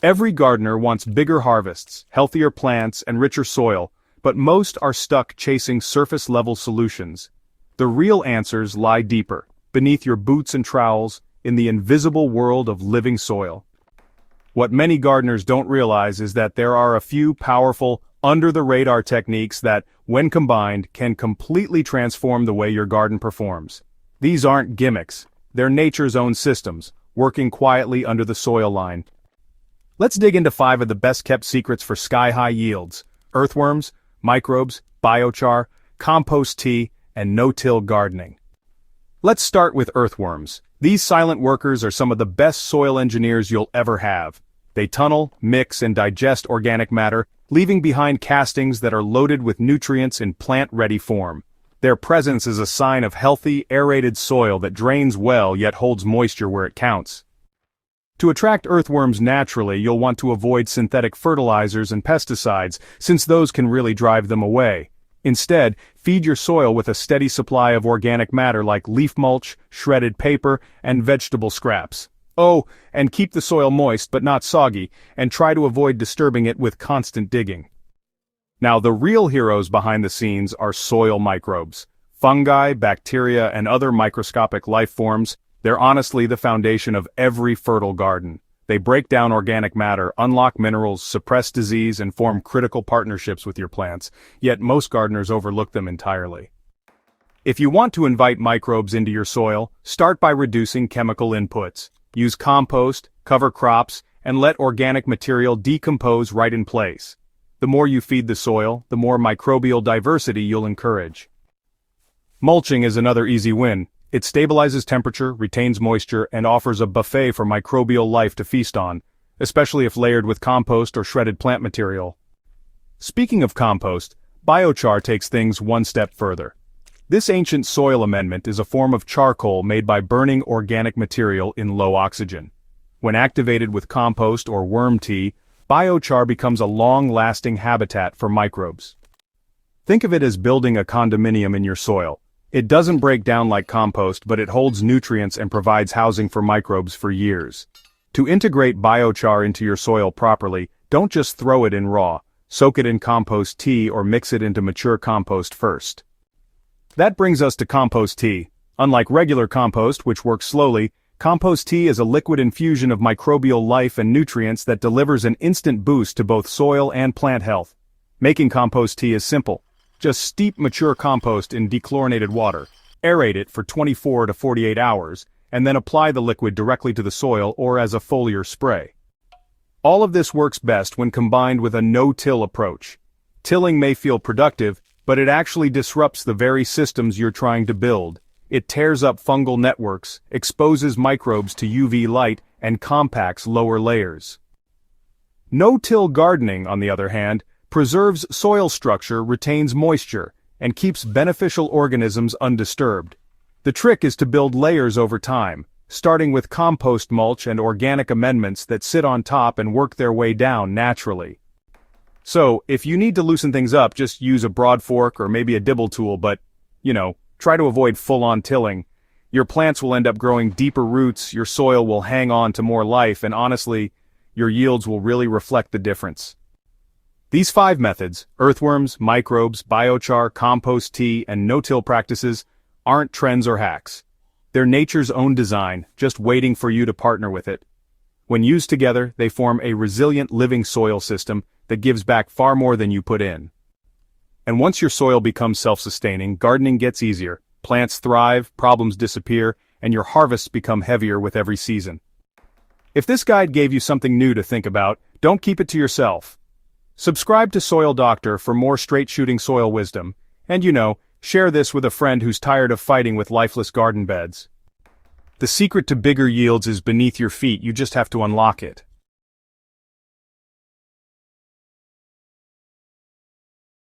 Every gardener wants bigger harvests, healthier plants, and richer soil, but most are stuck chasing surface-level solutions. The real answers lie deeper, beneath your boots and trowels, in the invisible world of living soil. What many gardeners don't realize is that there are a few powerful, under-the-radar techniques that, when combined, can completely transform the way your garden performs. These aren't gimmicks, they're nature's own systems, working quietly under the soil line. Let's dig into 5 of the best-kept secrets for sky-high yields: earthworms, microbes, biochar, compost tea, and no-till gardening. Let's start with earthworms. These silent workers are some of the best soil engineers you'll ever have. They tunnel, mix, and digest organic matter, leaving behind castings that are loaded with nutrients in plant-ready form. Their presence is a sign of healthy, aerated soil that drains well yet holds moisture where it counts. To attract earthworms naturally, you'll want to avoid synthetic fertilizers and pesticides, since those can really drive them away. Instead, feed your soil with a steady supply of organic matter like leaf mulch, shredded paper, and vegetable scraps. Oh, and keep the soil moist but not soggy, and try to avoid disturbing it with constant digging. Now, the real heroes behind the scenes are soil microbes. Fungi, bacteria, and other microscopic life forms. They're honestly the foundation of every fertile garden. They break down organic matter, unlock minerals, suppress disease, and form critical partnerships with your plants, yet most gardeners overlook them entirely. If you want to invite microbes into your soil, start by reducing chemical inputs. Use compost, cover crops, and let organic material decompose right in place. The more you feed the soil, the more microbial diversity you'll encourage. Mulching is another easy win. It stabilizes temperature, retains moisture, and offers a buffet for microbial life to feast on, especially if layered with compost or shredded plant material. Speaking of compost, biochar takes things one step further. This ancient soil amendment is a form of charcoal made by burning organic material in low oxygen. When activated with compost or worm tea, biochar becomes a long-lasting habitat for microbes. Think of it as building a condominium in your soil. It doesn't break down like compost, but it holds nutrients and provides housing for microbes for years. To integrate biochar into your soil properly, don't just throw it in raw. Soak it in compost tea or mix it into mature compost first. That brings us to compost tea. Unlike regular compost, which works slowly, compost tea is a liquid infusion of microbial life and nutrients that delivers an instant boost to both soil and plant health. Making compost tea is simple. Just steep mature compost in dechlorinated water, aerate it for 24 to 48 hours, and then apply the liquid directly to the soil or as a foliar spray. All of this works best when combined with a no-till approach. Tilling may feel productive, but it actually disrupts the very systems you're trying to build. It tears up fungal networks, exposes microbes to UV light, and compacts lower layers. No-till gardening, on the other hand, preserves soil structure, retains moisture, and keeps beneficial organisms undisturbed. The trick is to build layers over time, starting with compost mulch and organic amendments that sit on top and work their way down naturally. So, if you need to loosen things up, just use a broad fork or maybe a dibble tool, but, try to avoid full-on tilling. Your plants will end up growing deeper roots, your soil will hang on to more life, and honestly, your yields will really reflect the difference. These 5 methods, earthworms, microbes, biochar, compost tea, and no-till practices, aren't trends or hacks. They're nature's own design, just waiting for you to partner with it. When used together, they form a resilient living soil system that gives back far more than you put in. And once your soil becomes self-sustaining, gardening gets easier, plants thrive, problems disappear, and your harvests become heavier with every season. If this guide gave you something new to think about, don't keep it to yourself. Subscribe to Soil Doctor for more straight-shooting soil wisdom, and share this with a friend who's tired of fighting with lifeless garden beds. The secret to bigger yields is beneath your feet, you just have to unlock it.